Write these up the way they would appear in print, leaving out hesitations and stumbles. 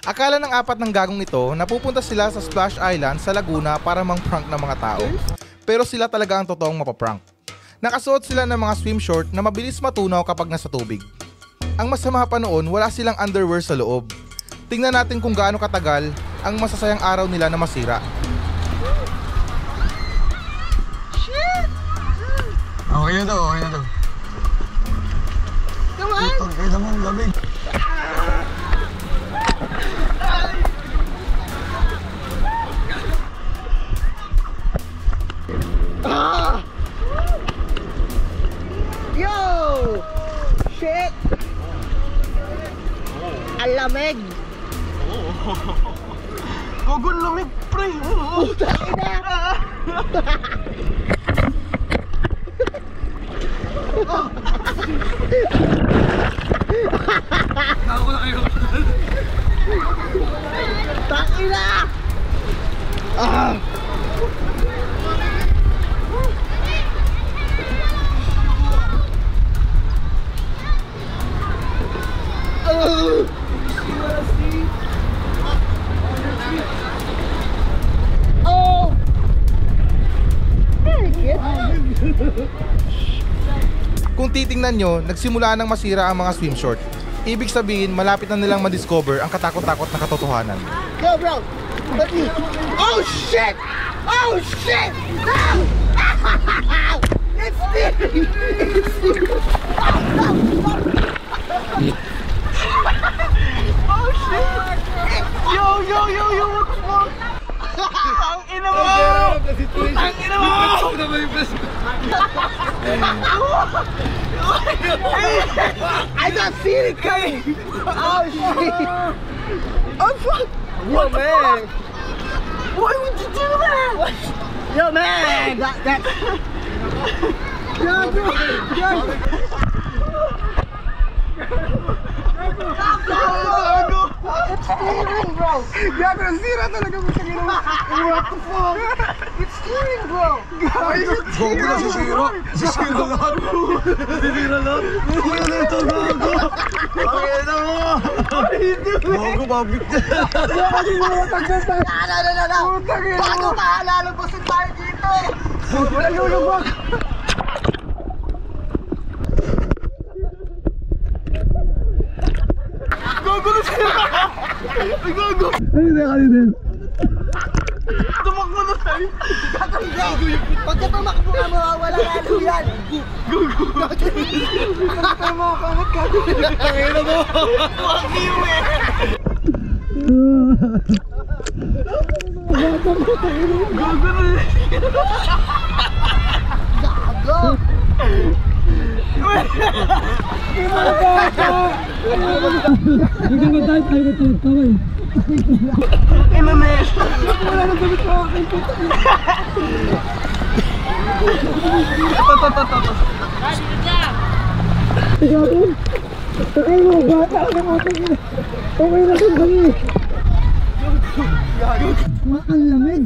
Akala ng apat ng gagong ito na pupunta sila sa Splash Island sa Laguna para mang-prank ng mga tao. Pero sila talaga ang totoong mapaprank. Nakasuot sila ng mga swim short na mabilis matunaw kapag nasa tubig. Ang masama pa noon, wala silang underwear sa loob. Tingnan natin kung gaano katagal ang masasayang araw nila na masira. Shit! Okay na daw, okay na daw. Come on! Okay na mo, lamig. Ah! Yo! Shit! Ang lamig! Gagawin lamig, pre! Putang ina! Ako na kayo. Tangina! Ah! Oh! Very good. Kung titingnan nyo, nagsimula nang masira ang mga swim short. Ibig sabihin, malapit na nilang ma-discover ang katakot-takot na katotohanan. Go, bro! Let me... Oh, shit! Oh, shit! No! It's sticking! It's sticking! Oh, shit! Yo, yo, yo, yo! What the fuck? Ang ina mo! Ang ina mo! I don't see it coming! Oh, shit! Oh, fuck! Yo, man! Why would you do that? Yo, man! That... Yo, bro! Yo! It's steering, bro! Gago, nasira talaga mo sa ginawa. What the fuck? It's steering, bro! Why is it steering? Gago na sisira. Sisira lahat. Sisira lahat. Uy, ano ito, gago? Okay na mo. What are you doing? Gago, babit na. Gago, bumatag na tayo. No. Bago maalalabasin tayo dito. Wala lulubog. Gago na siya. Ay, gago. Ay, hindi din. Tumakbo na tayo. Gago. Pagka tumakbo ka, mawawala lalo yan. Gago. Gago. Makakangat ka. Tangina mo. Fuck you, man. Gago na. Gago. Hindi mo tayo kamay. Ina na yan. Wala nang gamit sa akin. Ay mo, bata ka ng ating ina. Okay na siya kami. Ang lamig.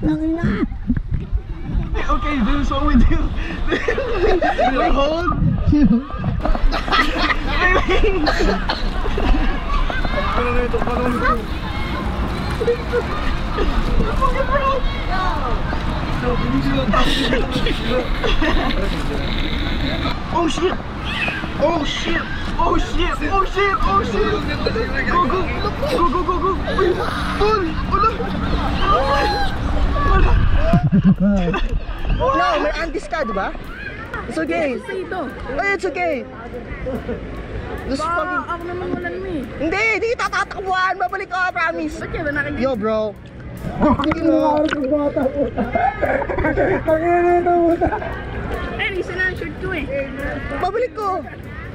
Tangina. Okay, this is what we do. We hold. Oh shit! Oh shit! Oh shit! Oh shit! Oh shit! Go go! Go go go go! Pull! No, may antis ka, di ba? It's okay. Ay, it's okay. Just fucking... Ako naman walan mo eh. Hindi, di kita tatakbuhan. Babalik ka, promise. Ba't kaya ba nakikita? Yo, bro. Hindi mo. Eh, isa na ang shirt ko eh. Babalik ko.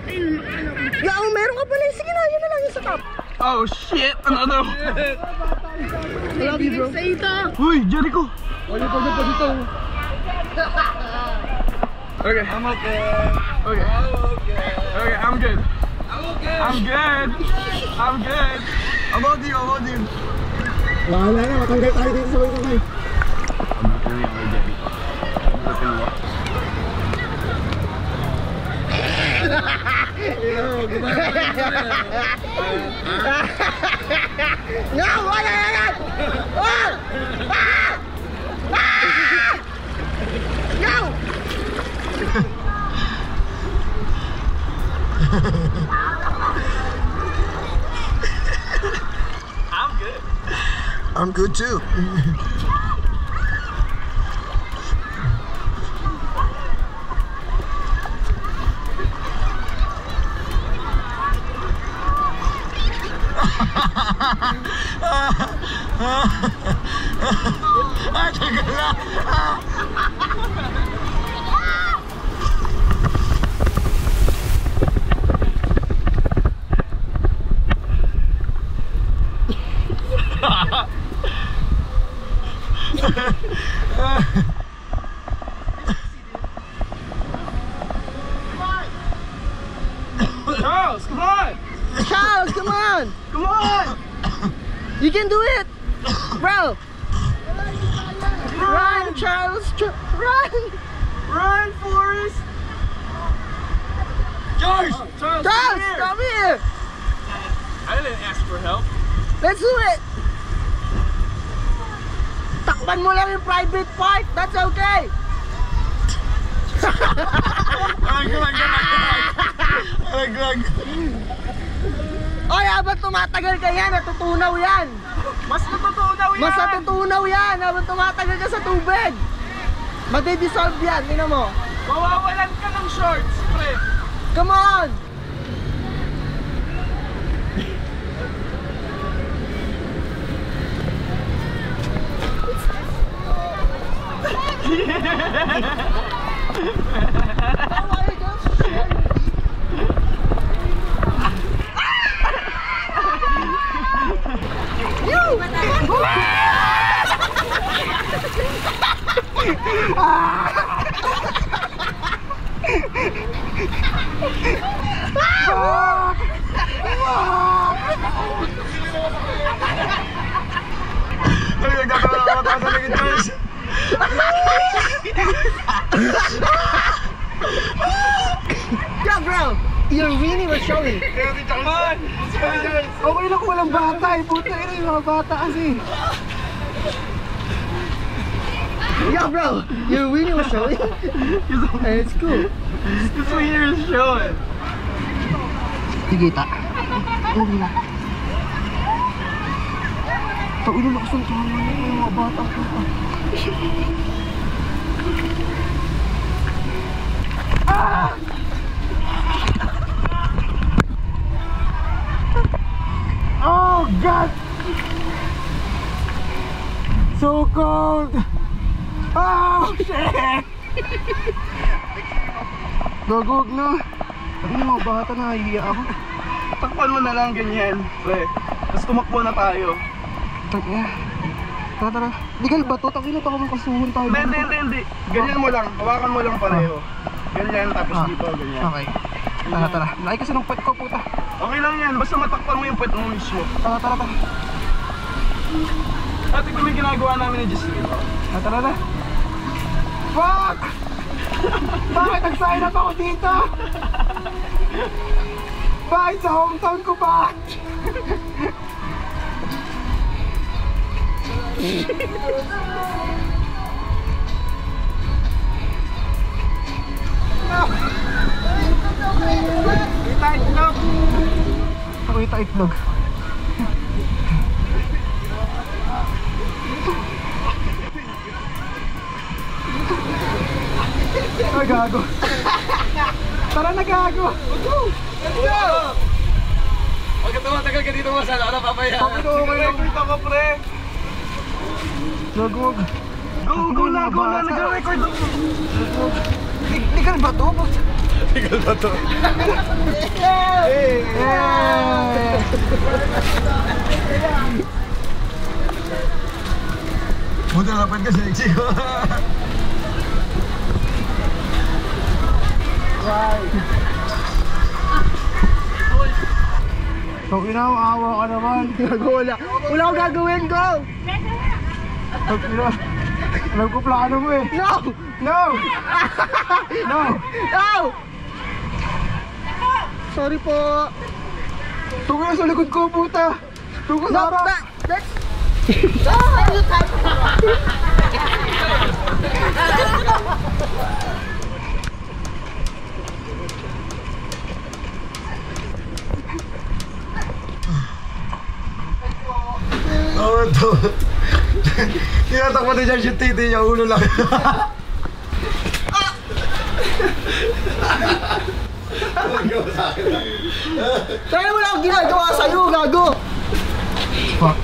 Ayun, ano. Yo, meron ka pala. Sige na, yun na lang yung sa top. Oh shit! Another one! I love you, bro. Sa ito. Uy, Jericho! Wala pa dito. Okay. I'm okay. Okay. Okay, I'm good. I'm good. I'm good. How about you? How about you? Wala na, matanggal tayo dito sa kamay. Ano yung Jericho? No, wala yan! Oh! Ah! Ah! No! I'm good too. Charles, come on! Charles, come on! Come on! You can do it! Bro! Run, Charles! Run! Run, Forrest! Charles! Charles, Charles, come here! I didn't ask for help. Let's do it! Takpan mo lang yung private part, that's okay! Oy, habang tumatagal ka yan, natutunaw yan! Mas natutunaw yan! Mas natutunaw yan habang tumatagal ka sa tubig! Madi-dissolve yan, tingnan mo! Mawawalan ka ng shorts, pre! Come on! Yeah, bro! Your weenie was showing! Come on! Okay lang kung walang bata eh! Puta ina yung mga bata kasi! Yeah, bro! Your weenie was showing! And it's cool! This leader is showing! Sige, ta. Huwag na. Pag-ulo lakas ng tama niya yung mga bata ko. Ah! Oh, God! So cold! Oh, shit! Gagawag na. Sabi ng mga bata na nahihiya ako. Takpan mo na lang ganyan, pre. Tapos tumakbo na tayo. Tara, tara. Legal ba to? Takina pa kung kasuhan tayo. Hindi. Ganyan mo lang. Hawakan mo lang pareho. Ganyan, tapos dito, ganyan. Okay. Tara. Laki kasi ng puwet ko, puta. Okay lang yan. Basta matakpan mo yung puwet mo mismo. Tara. Ate, kung may ginagawa namin ni Justin. Tara. Fuck! Bakit nag-sign up ako dito? Bakit sa hometown ko ba? Kita itlog! Ako ita itlog. Ay, gago. Tara na, gago. Let's go! Huwag ka tumatagal ka dito mo sa ano, papaya. Okay. Ako, pre. Gago. Go na. Nag-record ako. Legal ba to? Tigal ba to? Buti lapad ka sa Mexico. Pag inaawa ka naman. Wala akong gagawin, go! Pag alam ko plano mo eh. No! Sorry po. Tungo sa likod ko, puta. Tungo sa harap. Oh, ito. Tinatakbo na dyan yung titi niya, ulo lang. Kaya wala akong ginagawa sa'yo, gago. Fuck.